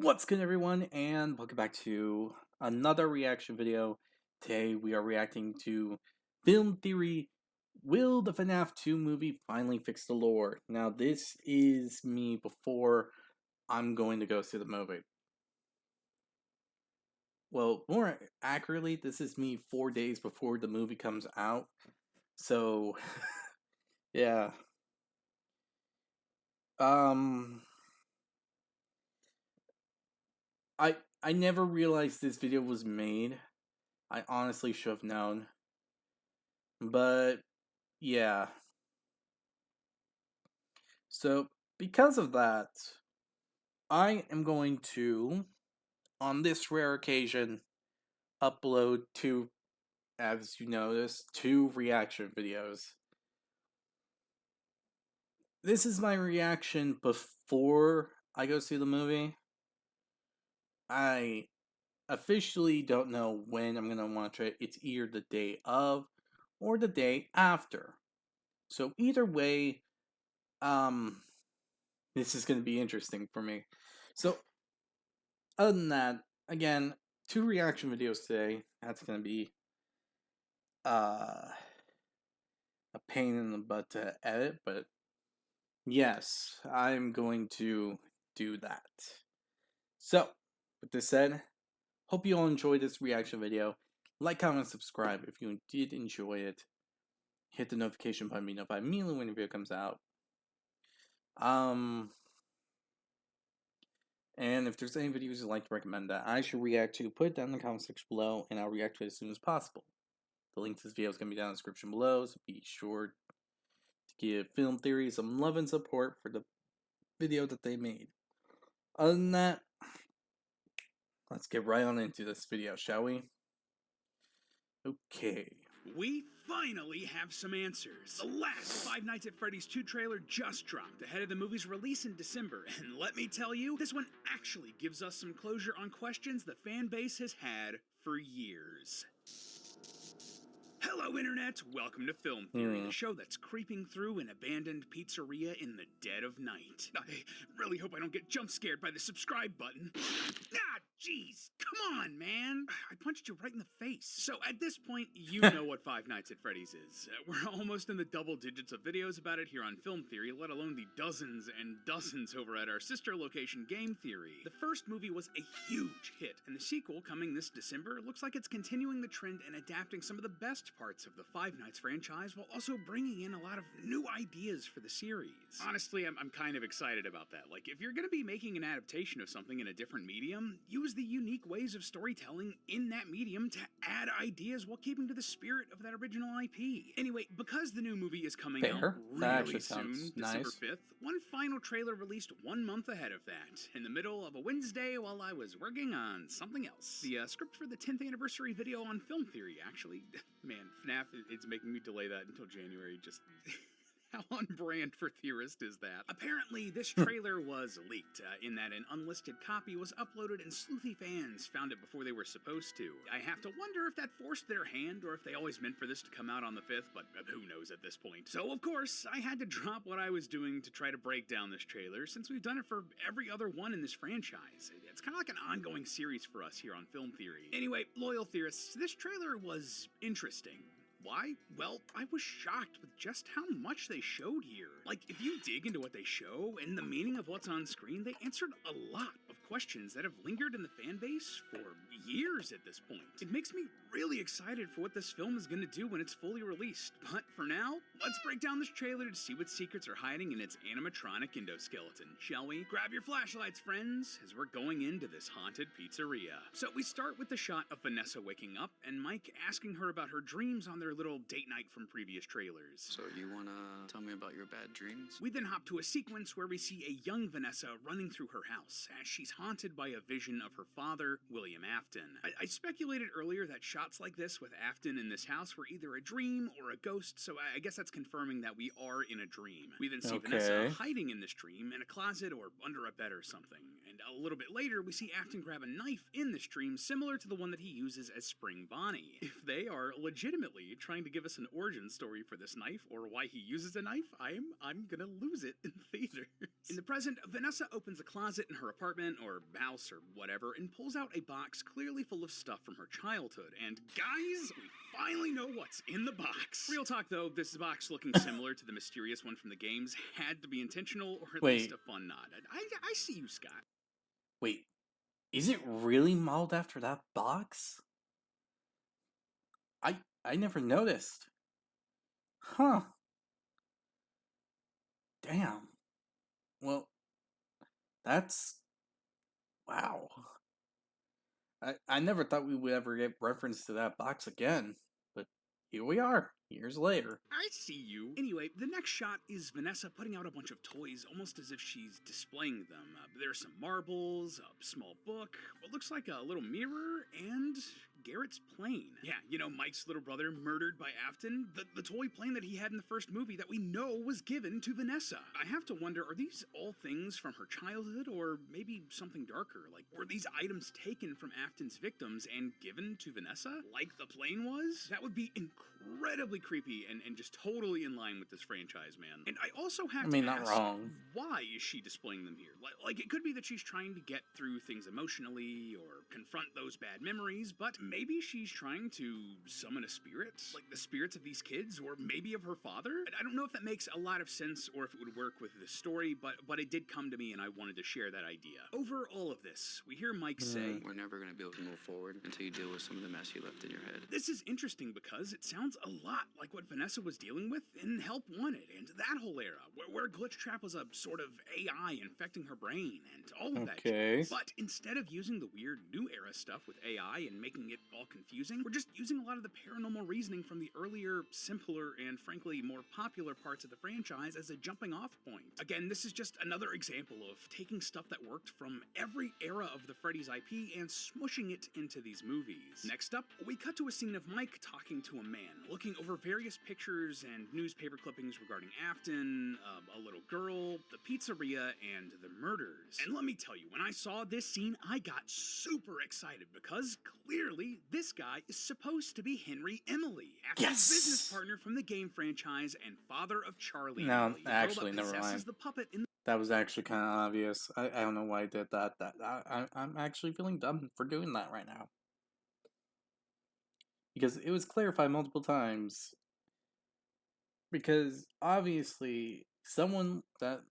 What's good, everyone, and welcome back to another reaction video. Today we are reacting to Film Theory: Will the FNAF 2 movie finally fix the lore? Now this is me before I'm going to go see the movie. Well, more accurately, this is me 4 days before the movie comes out. So, yeah. I never realized this video was made. I honestly should have known. But yeah. So because of that, I am going to, on this rare occasion, upload two, as you noticed, two reaction videos. This is my reaction before I go see the movie. I officially don't know when I'm gonna watch it. It's either the day of or the day after. So either way, this is gonna be interesting for me. So other than that, again, two reaction videos today. That's gonna be a pain in the butt to edit, but yes, I'm going to do that. So, with this said, hope you all enjoyed this reaction video. Like, comment, subscribe if you did enjoy it. Hit the notification button to be notified immediately when the video comes out. And if there's any videos you'd like to recommend that I should react to, put it down in the comment section below, and I'll react to it as soon as possible. The link to this video is going to be down in the description below, so be sure to give Film Theory some love and support for the video that they made. Other than that, let's get right on into this video, shall we? Okay. We finally have some answers. The last Five Nights at Freddy's 2 trailer just dropped ahead of the movie's release in December, and let me tell you, this one actually gives us some closure on questions the fan base has had for years. Hello, Internet! Welcome to Film Theory, the show that's creeping through an abandoned pizzeria in the dead of night. I really hope I don't get jump scared by the subscribe button. Ah, jeez! Come on, man! I punched you right in the face. So at this point, you know what Five Nights at Freddy's is. We're almost in the double digits of videos about it here on Film Theory, let alone the dozens and dozens over at our sister location Game Theory. The first movie was a huge hit, and the sequel, coming this December, looks like it's continuing the trend and adapting some of the best parts of the Five Nights franchise while also bringing in a lot of new ideas for the series. Honestly, I'm kind of excited about that. Like, if you're going to be making an adaptation of something in a different medium, use the unique ways of storytelling in that medium to add ideas while keeping to the spirit of that original IP. Anyway, because the new movie is coming out really soon, December 5th, one final trailer released 1 month ahead of that, in the middle of a Wednesday while I was working on something else. The script for the 10th anniversary video on Film Theory, actually. Man, FNAF, it's making me delay that until January, just... How on brand for Theorist is that? Apparently, this trailer was leaked, in that an unlisted copy was uploaded and sleuthy fans found it before they were supposed to. I have to wonder if that forced their hand or if they always meant for this to come out on the 5th, but who knows at this point. So, of course, I had to drop what I was doing to try to break down this trailer, since we've done it for every other one in this franchise. It's kind of like an ongoing series for us here on Film Theory. Anyway, loyal theorists, this trailer was interesting. Why? Well, I was shocked with just how much they showed here. Like, if you dig into what they show and the meaning of what's on screen, they answered a lot of questions that have lingered in the fan base for years at this point. It makes me really excited for what this film is going to do when it's fully released. But for now, let's break down this trailer to see what secrets are hiding in its animatronic endoskeleton, shall we? Grab your flashlights, friends, as we're going into this haunted pizzeria. So we start with the shot of Vanessa waking up and Mike asking her about her dreams on their little date night from previous trailers. So you wanna tell me about your bad dreams? We then hop to a sequence where we see a young Vanessa running through her house as she's haunted by a vision of her father, William Afton. I speculated earlier that shot shots like this with Afton in this house were either a dream or a ghost, so I guess that's confirming that we are in a dream. We then see Vanessa hiding in this dream in a closet or under a bed or something. And a little bit later, we see Afton grab a knife in this dream similar to the one that he uses as Spring Bonnie. If they are legitimately trying to give us an origin story for this knife or why he uses a knife, I'm gonna lose it in the theater. In the present, Vanessa opens a closet in her apartment or house or whatever and pulls out a box clearly full of stuff from her childhood. And guys, we finally know what's in the box. Real talk though, this box looking similar to the mysterious one from the games had to be intentional or at least a fun nod. I see you, Scott. Wait, is it really modeled after that box? I never noticed. Huh. Damn. Well, that's... wow. I never thought we would ever get reference to that box again, but here we are, years later. I see you. Anyway, the next shot is Vanessa putting out a bunch of toys, almost as if she's displaying them. There's some marbles, a small book, what looks like a little mirror, and Garrett's plane. Yeah, you know, Mike's little brother murdered by Afton, the toy plane that he had in the first movie that we know was given to Vanessa. I have to wonder, are these all things from her childhood, or maybe something darker? Like, were these items taken from Afton's victims and given to Vanessa, like the plane was? That would be incredibly creepy and just totally in line with this franchise, man. And I also have to not ask, wrong. why is she displaying them here? Like, it could be that she's trying to get through things emotionally or confront those bad memories, but maybe she's trying to summon a spirit, like the spirits of these kids, or maybe of her father. I don't know if that makes a lot of sense or if it would work with the story, but it did come to me and I wanted to share that idea. Over all of this, we hear Mike say, "We're never going to be able to move forward until you deal with some of the mess you left in your head." This is interesting because it sounds a lot like what Vanessa was dealing with in Help Wanted and that whole era, where Glitchtrap was a sort of AI infecting her brain and all of that shit. But instead of using the weird new era stuff with AI and making it all confusing, we're just using a lot of the paranormal reasoning from the earlier, simpler, and frankly more popular parts of the franchise as a jumping off point. Again, this is just another example of taking stuff that worked from every era of the Freddy's IP and smushing it into these movies. Next up, we cut to a scene of Mike talking to a man, looking over various pictures and newspaper clippings regarding Afton, a little girl, the pizzeria, and the murders. And let me tell you, when I saw this scene, I got super excited because clearly this guy is supposed to be Henry Emily, Afton's business partner from the game franchise and father of Charlie. No, Emily, actually, never mind. The puppet in that was actually kind of obvious. I don't know why I did that. I'm actually feeling dumb for doing that right now. Because it was clarified multiple times. Because obviously, someone that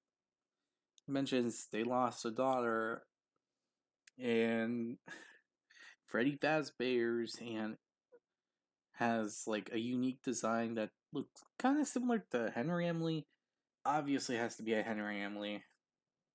mentions they lost a daughter and Freddy Fazbear's and has like a unique design that looks kind of similar to Henry Emily. Obviously has to be a Henry Emily.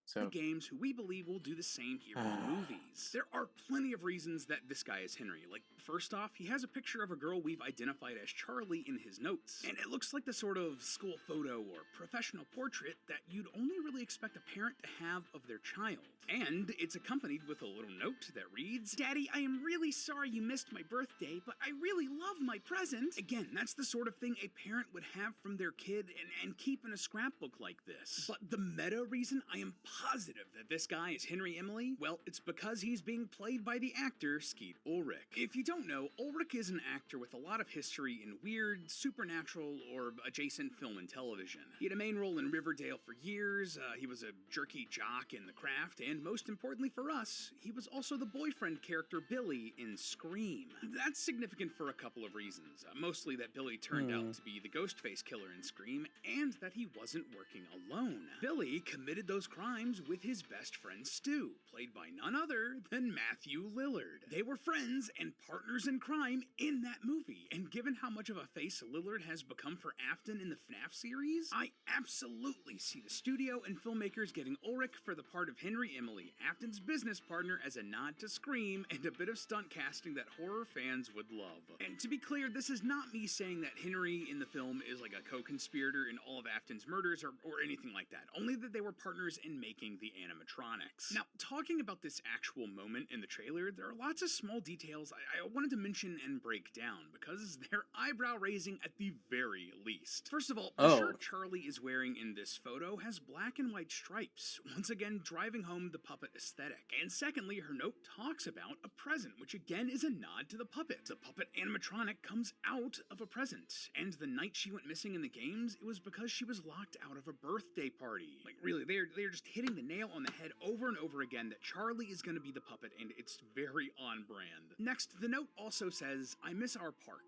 So the games who we believe will do the same here in the movies. There are plenty of reasons that this guy is Henry. Like, first off, he has a picture of a girl we've identified as Charlie in his notes. And it looks like the sort of school photo or professional portrait that you'd only really expect a parent to have of their child. And it's accompanied with a little note that reads, "Daddy, I am really sorry you missed my birthday, but I really love my present." Again, that's the sort of thing a parent would have from their kid and keep in a scrapbook like this. But the meta reason I am positive that this guy is Henry Emily, well, it's because he's being played by the actor Skeet Ulrich. If you don't know, Ulrich is an actor with a lot of history in weird, supernatural, or adjacent film and television. He had a main role in Riverdale for years, he was a jerky jock in The Craft, and most importantly for us, he was also the boyfriend character Billy in Scream. That's significant for a couple of reasons, mostly that Billy turned out to be the Ghostface killer in Scream, and that he wasn't working alone. Billy committed those crimes with his best friend Stu, played by none other than Matthew Lillard. They were friends and partners in crime in that movie, and given how much of a face Lillard has become for Afton in the FNAF series, I absolutely see the studio and filmmakers getting Ulrich for the part of Henry Emily, Afton's business partner, as a nod to Scream and a bit of stunt casting that horror fans would love. And to be clear, this is not me saying that Henry in the film is like a co-conspirator in all of Afton's murders or anything like that, only that they were partners in making making the animatronics. Now, talking about this actual moment in the trailer, there are lots of small details I wanted to mention and break down, because they're eyebrow-raising at the very least. First of all, the shirt Charlie is wearing in this photo has black and white stripes, once again driving home the puppet aesthetic. And secondly, her note talks about a present, which again is a nod to the puppet. The puppet animatronic comes out of a present, and the night she went missing in the games, it was because she was locked out of a birthday party. Like, really, they're just hitting the nail on the head over and over again that Charlie is going to be the puppet, and it's very on brand. Next, the note also says, "I miss our park,"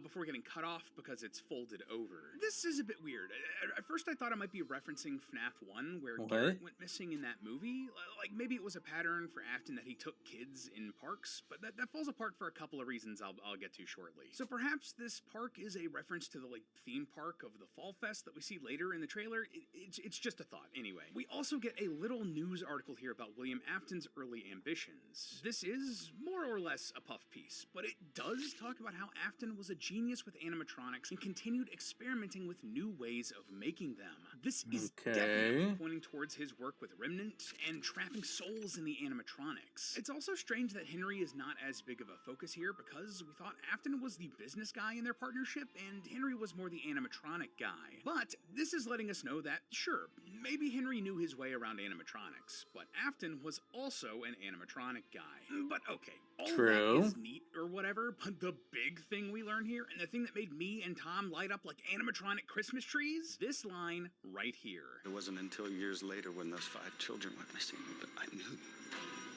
before getting cut off because it's folded over. This is a bit weird. At first I thought it might be referencing FNAF 1, where Garrett went missing in that movie. Like, maybe it was a pattern for Afton that he took kids in parks, but that falls apart for a couple of reasons I'll get to shortly. So perhaps this park is a reference to the, like, theme park of the Fall Fest that we see later in the trailer. It's just a thought. Anyway, we also get a little news article here about William Afton's early ambitions. This is more or less a puff piece, but it does talk about how Afton was a genius with animatronics and continued experimenting with new ways of making them. This is definitely pointing towards his work with Remnant and trapping souls in the animatronics. It's also strange that Henry is not as big of a focus here, because we thought Afton was the business guy in their partnership and Henry was more the animatronic guy. But this is letting us know that, sure, maybe Henry knew his way around animatronics, but Afton was also an animatronic guy. But okay, all that is neat or whatever, but the big thing we learn here, and the thing that made me and Tom light up like animatronic Christmas trees, this line right here. It wasn't until years later when those 5 children went missing that I knew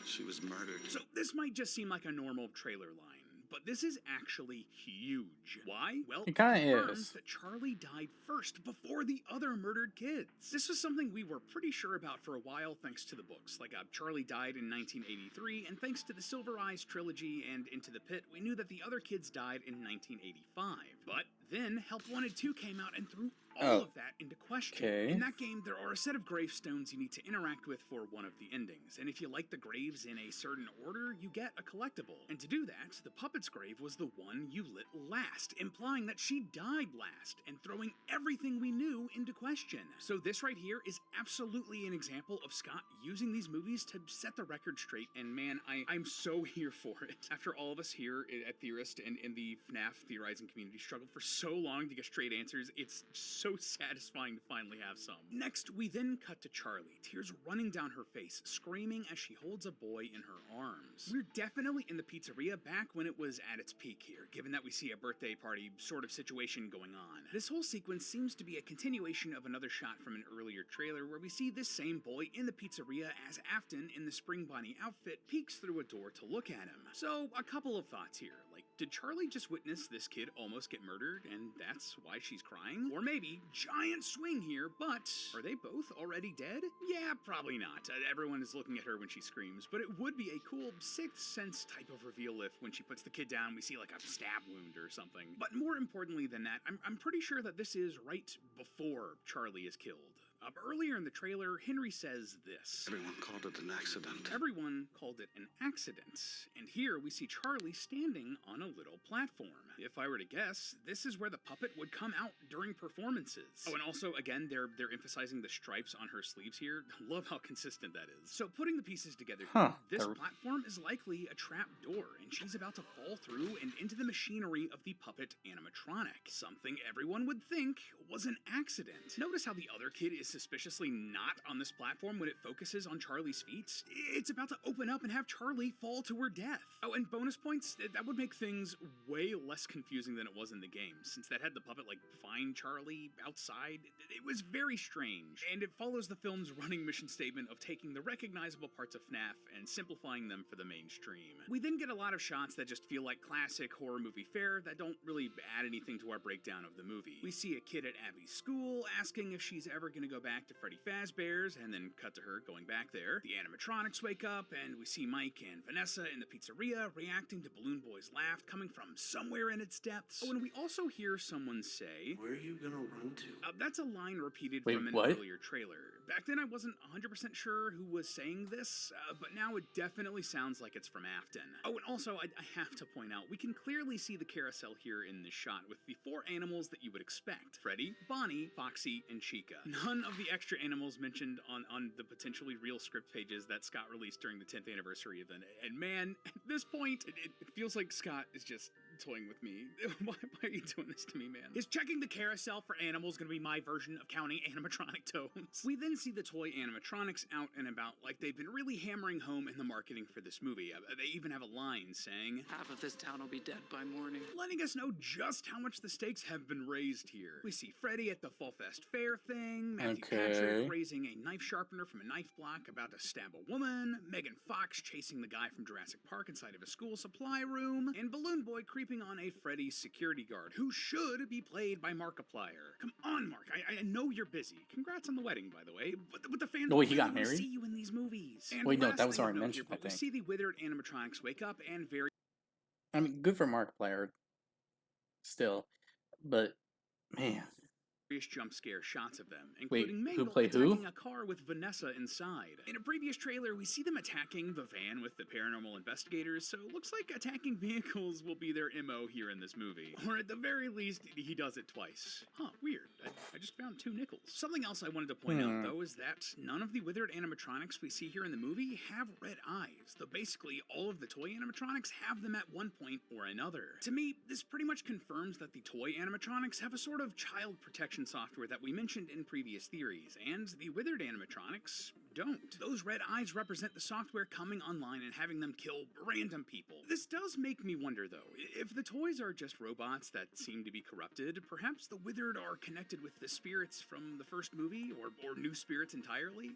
she was murdered. So this might just seem like a normal trailer line, but this is actually huge. Why? Well, it confirms that Charlie died first before the other murdered kids. This was something we were pretty sure about for a while thanks to the books. Like, Charlie died in 1983, and thanks to the Silver Eyes trilogy and Into the Pit, we knew that the other kids died in 1985. But then Help Wanted 2 came out and threw all of that into question. In that game, there are a set of gravestones you need to interact with for one of the endings, and if you like the graves in a certain order, you get a collectible. And to do that, the puppet's grave was the one you lit last, implying that she died last, and throwing everything we knew into question. So this right here is absolutely an example of Scott using these movies to set the record straight, and man, I'm so here for it. After all of us here at Theorist and in the FNAF theorizing community struggled for so long to get straight answers, it's so satisfying to finally have some. Next, we then cut to Charlie, tears running down her face, screaming as she holds a boy in her arms. We're definitely in the pizzeria back when it was at its peak here, given that we see a birthday party sort of situation going on. This whole sequence seems to be a continuation of another shot from an earlier trailer where we see this same boy in the pizzeria as Afton, in the Spring Bonnie outfit, peeks through a door to look at him. So, a couple of thoughts here. Like, did Charlie just witness this kid almost get murdered, and that's why she's crying? Or maybe, giant swing here, but are they both already dead? Yeah, probably not. Everyone is looking at her when she screams, but it would be a cool Sixth Sense type of reveal if, when she puts the kid down, we see like a stab wound or something. But more importantly than that, I'm pretty sure that this is right before Charlie is killed. Earlier in the trailer, Henry says this. Everyone called it an accident. Everyone called it an accident. And here we see Charlie standing on a little platform. If I were to guess, this is where the puppet would come out during performances. Oh, and also, again, they're emphasizing the stripes on her sleeves here. Love how consistent that is. So putting the pieces together, this platform is likely a trap door, and she's about to fall through and into the machinery of the puppet animatronic. Something everyone would think was an accident. Notice how the other kid is suspiciously not on this platform when it focuses on Charlie's feet. It's about to open up and have Charlie fall to her death. Oh, and bonus points, that would make things way less confusing than it was in the game, since that had the puppet, like, find Charlie outside. It was very strange, and it follows the film's running mission statement of taking the recognizable parts of FNAF and simplifying them for the mainstream. We then get a lot of shots that just feel like classic horror movie fare that don't really add anything to our breakdown of the movie. We see a kid at Abby's school asking if she's ever gonna go back to Freddy Fazbear's, and then cut to her going back there. The animatronics wake up, and we see Mike and Vanessa in the pizzeria reacting to Balloon Boy's laugh coming from somewhere in its depths. Oh, and we also hear someone say, "Where are you gonna run to?" That's a line repeated from an earlier trailer. Back then I wasn't 100% sure who was saying this, but now it definitely sounds like it's from Afton. Oh, and also I have to point out, we can clearly see the carousel here in this shot with the 4 animals that you would expect. Freddy, Bonnie, Foxy, and Chica. None of the extra animals mentioned on the potentially real script pages that Scott released during the 10th anniversary event. And man, at this point, it feels like Scott is just toying with me. Why are you doing this to me, man? Is checking the carousel for animals gonna be my version of counting animatronic toads? We then see the toy animatronics out and about like they've been really hammering home in the marketing for this movie. They even have a line saying, Half of this town will be dead by morning. letting us know just how much the stakes have been raised here. We see Freddy at the Fall Fest Fair thing, Matthew Patrick raising a knife sharpener from a knife block about to stab a woman, Megan Fox chasing the guy from Jurassic Park inside of a school supply room, and Balloon Boy creeping on a Freddy security guard, who should be played by Markiplier. Come on, Mark, I know you're busy. Congrats on the wedding, by the way, but the fans wait, he got really married? see you in these movies. And Wait, no, last that was thing already of note mentioned, here, I but we think. see the withered animatronics wake up and very I mean, good for Markiplier. Still, but man, jump scare shots of them, wait, including who Mangle played attacking who? a car with Vanessa inside. In a previous trailer, we see them attacking the van with the paranormal investigators, so it looks like attacking vehicles will be their MO here in this movie. Or at the very least, he does it twice. Huh, weird. I just found 2 nickels. Something else I wanted to point out, though, is that none of the withered animatronics we see here in the movie have red eyes, though basically all of the toy animatronics have them at one point or another. To me, this pretty much confirms that the toy animatronics have a sort of child protection software that we mentioned in previous theories, and the withered animatronics don't. Those red eyes represent the software coming online and having them kill random people. This does make me wonder, though, if the toys are just robots that seem to be corrupted, perhaps the withered are connected with the spirits from the first movie, or new spirits entirely?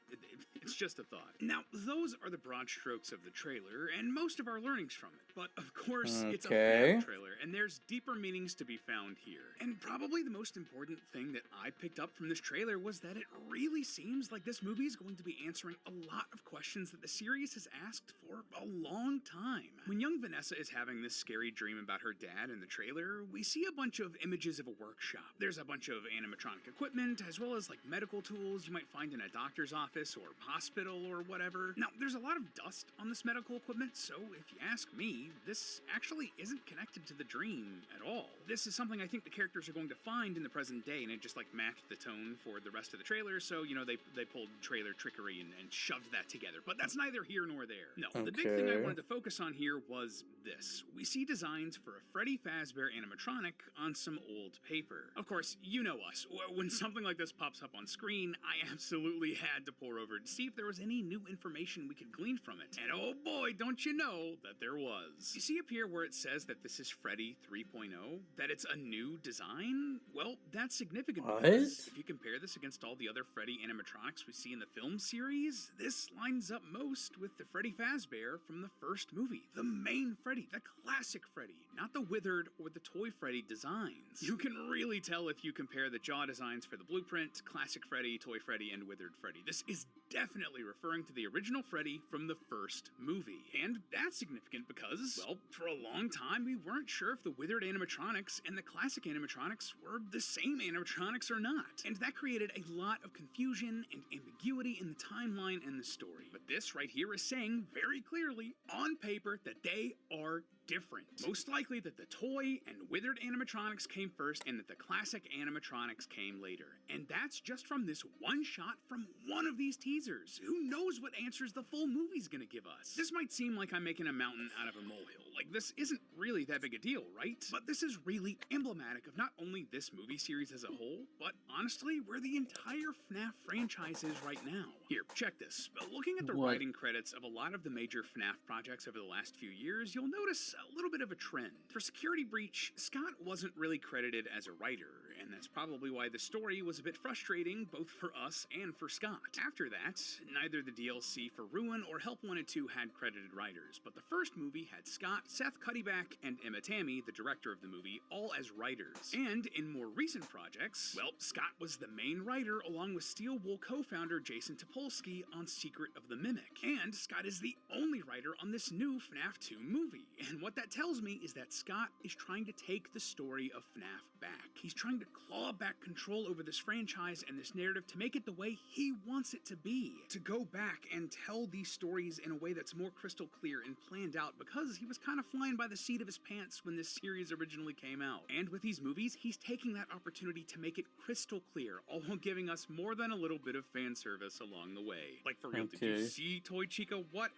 It's just a thought. Now, those are the broad strokes of the trailer, and most of our learnings from it. But, of course, it's a FNAF trailer, and there's deeper meanings to be found here. And probably the most important thing that I picked up from this trailer was that it really seems like this movie is going to be answering a lot of questions that the series has asked for a long time. When young Vanessa is having this scary dream about her dad in the trailer, we see a bunch of images of a workshop. There's a bunch of animatronic equipment, as well as like medical tools you might find in a doctor's office or hospital or whatever. Now, there's a lot of dust on this medical equipment, so if you ask me, this actually isn't connected to the dream at all. This is something I think the characters are going to find in the present day, and it just like matched the tone for the rest of the trailer, so you know they pulled trailer trickery and shoved that together. But that's neither here nor there. No, the big thing I wanted to focus on here was this. We see designs for a Freddy Fazbear animatronic on some old paper. Of course, you know us. When something like this pops up on screen, I absolutely had to pore over to see if there was any new information we could glean from it. And oh boy, don't you know that there was. You see up here where it says that this is Freddy 3.0, that it's a new design? Well, that's significant because if you compare this against all the other Freddy animatronics we see in the film series, this lines up most with the Freddy Fazbear from the first movie. The main Freddy, the classic Freddy, not the withered or the toy Freddy designs. You can really tell if you compare the jaw designs for the blueprint, classic Freddy, toy Freddy, and withered Freddy. This is definitely referring to the original Freddy from the first movie. And that's significant because, well, for a long time we weren't sure if the withered animatronics and the classic animatronics were the same animatronics or not. And that created a lot of confusion and ambiguity in the timeline and the story. But this right here is saying very clearly on paper that they are different. Most likely that the toy and withered animatronics came first and that the classic animatronics came later. And that's just from this one shot from one of these teasers. Who knows what answers the full movie's gonna give us? This might seem like I'm making a mountain out of a molehill. Like, this isn't really that big a deal, right? But this is really emblematic of not only this movie series as a whole, but honestly, where the entire FNAF franchise is right now. Here, check this. Looking at the writing credits of a lot of the major FNAF projects over the last few years, you'll notice a little bit of a trend. For Security Breach, Scott wasn't really credited as a writer, and that's probably why the story was a bit frustrating both for us and for Scott. After that, neither the DLC for Ruin or Help Wanted 2 had credited writers, but the first movie had Scott, Seth Cuddyback, and Emma Tammy, the director of the movie, all as writers. And in more recent projects, well, Scott was the main writer along with Steel Wool co-founder Jason Topolsky on Secret of the Mimic. And Scott is the only writer on this new FNAF 2 movie. And what what that tells me is that Scott is trying to take the story of FNAF back. He's trying to claw back control over this franchise and this narrative to make it the way he wants it to be. To go back and tell these stories in a way that's more crystal clear and planned out, because he was kind of flying by the seat of his pants when this series originally came out. And with these movies, he's taking that opportunity to make it crystal clear, all while giving us more than a little bit of fan service along the way. Like, for real, did you see Toy Chica? What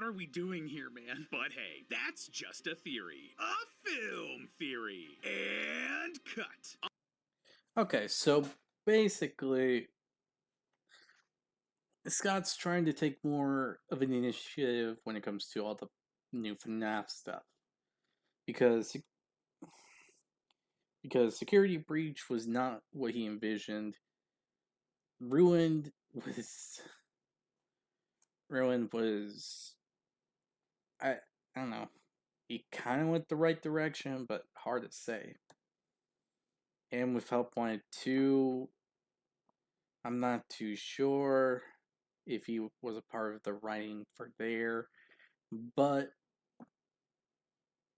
are we doing here, man? But hey, that's just a theory. A film theory. And cut. Okay, so basically, Scott's trying to take more of an initiative when it comes to all the new FNAF stuff. Because Security Breach was not what he envisioned. Ruined was I don't know. He kind of went the right direction, but hard to say. And with Help Wanted 2, I'm not too sure if he was a part of the writing for there, but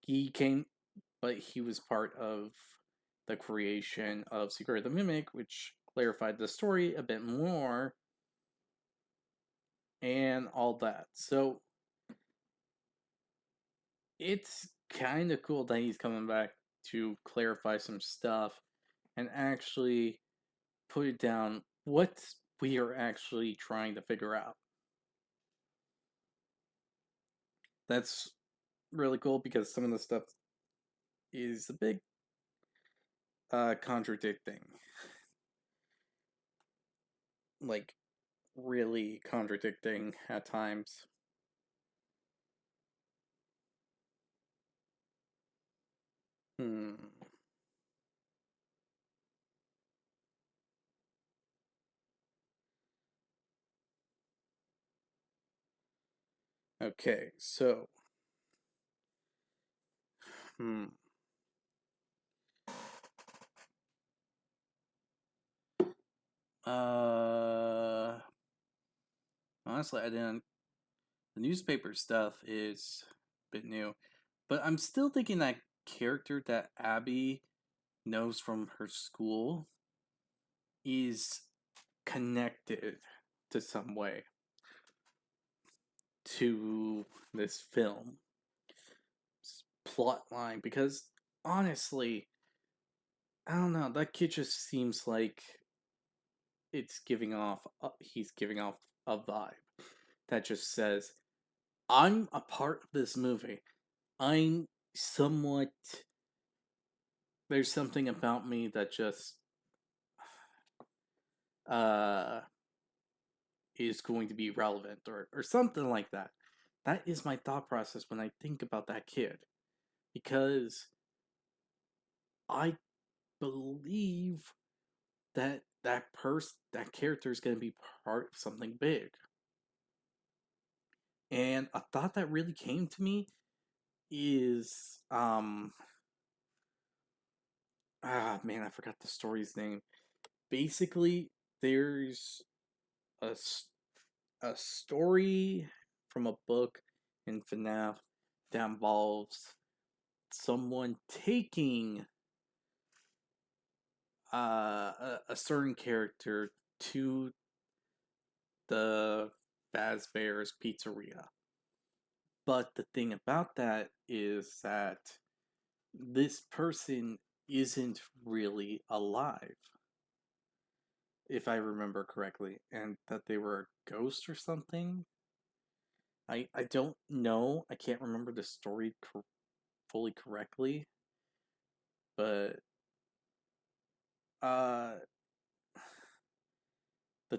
he was part of the creation of Secret of the Mimic, which clarified the story a bit more and all that. So it's kind of cool that he's coming back to clarify some stuff and actually put it down what we are actually trying to figure out. That's really cool because some of the stuff is a bit contradicting. Like, really contradicting at times. Okay, so. Honestly, I didn't. The newspaper stuff is a bit new, but I'm still thinking that character that Abby knows from her school is connected to some way to this film plot line, because honestly, I don't know, that kid just seems like he's giving off a vibe that just says, I'm a part of this movie. I'm somewhat. There's something about me that just is going to be relevant, or something like that. That is my thought process when I think about that kid, because I believe that character is going to be part of something big. And a thought that really came to me is man, I forgot the story's name. Basically, there's a story from a book in FNAF that involves someone taking a certain character to the Fazbear's Pizzeria. But the thing about that is that this person isn't really alive, if I remember correctly, and that they were a ghost or something. I don't know. I can't remember the story fully correctly, but the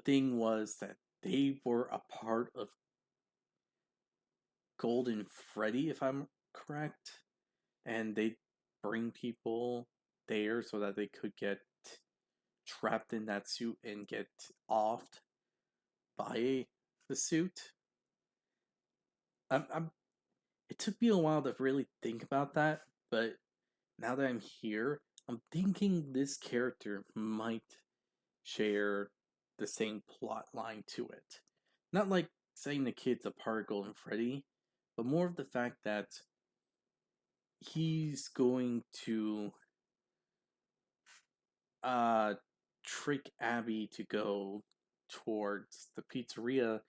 thing was that they were a part of Golden Freddy, if I'm correct, and they bring people there so that they could get trapped in that suit and get offed by the suit. It took me a while to really think about that, but now that I'm here, I'm thinking this character might share the same plot line to it. Not like saying the kid's a part of Golden Freddy, but more of the fact that he's going to trick Abby to go towards the pizzeria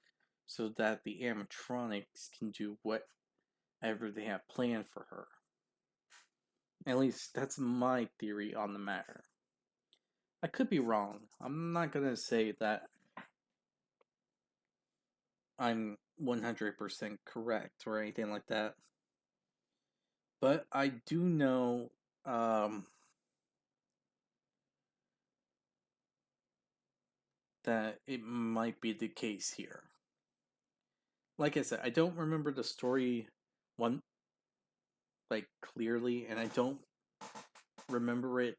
so that the animatronics can do whatever they have planned for her. At least that's my theory on the matter. I could be wrong. I'm not gonna say that I'm 100% correct or anything like that. But I do know that it might be the case here. Like I said, I don't remember the story clearly, and I don't remember it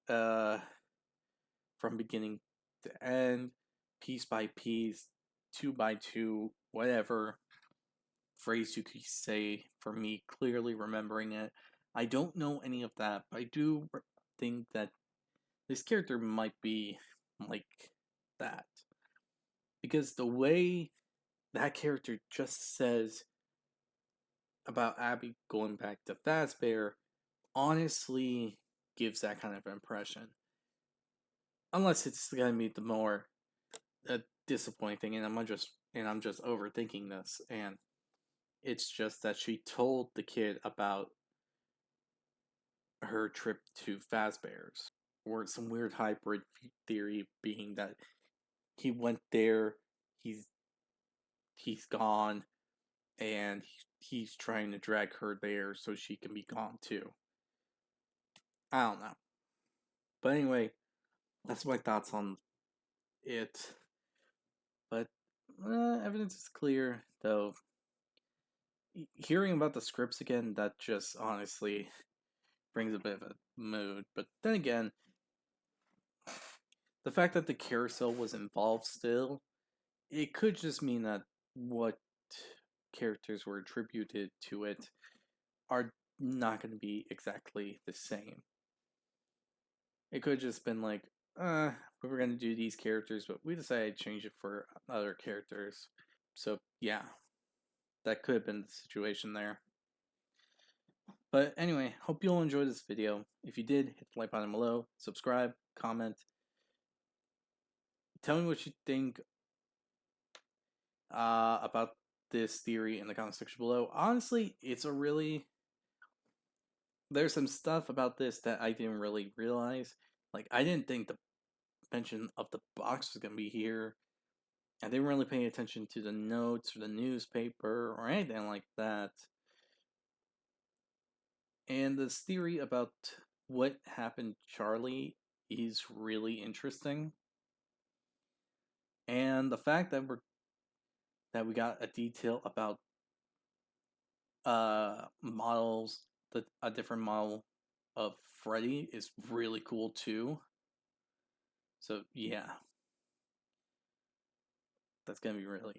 from beginning to end, piece by piece, two by two, whatever phrase you could say for me clearly remembering it. I don't know any of that, but I do think that this character might be like that. Because the way that character just says about Abby going back to Fazbear honestly gives that kind of impression. Unless it's gonna be the more disappointing thing, and I'm just overthinking this, and it's just that she told the kid about her trip to Fazbear's, or some weird hybrid theory being that he went there, he's gone, and he's trying to drag her there so she can be gone too. I don't know. But anyway, that's my thoughts on it. But evidence is clear, though. Hearing about the scripts again, that just honestly brings a bit of a mood. But then again, the fact that the carousel was involved still, it could just mean that what characters were attributed to it are not going to be exactly the same. It could have just been like, we were going to do these characters, but we decided to change it for other characters. So, yeah, that could have been the situation there. But anyway, hope you all enjoyed this video. If you did, hit the like button below, subscribe, comment. Tell me what you think about this theory in the comment section below. Honestly, there's some stuff about this that I didn't really realize. Like, I didn't think the mention of the box was going to be here. I didn't really pay attention to the notes or the newspaper or anything like that. And this theory about what happened to Charlie is really interesting. And the fact that we got a detail about models, a different model of Freddy is really cool too. So yeah, that's gonna be really.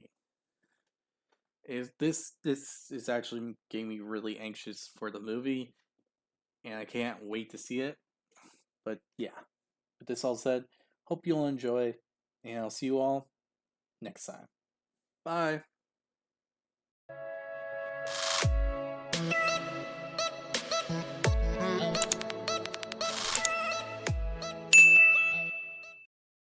This is actually getting me really anxious for the movie, and I can't wait to see it. But yeah, with this all said, hope you'll enjoy, and I'll see you all next time. Bye.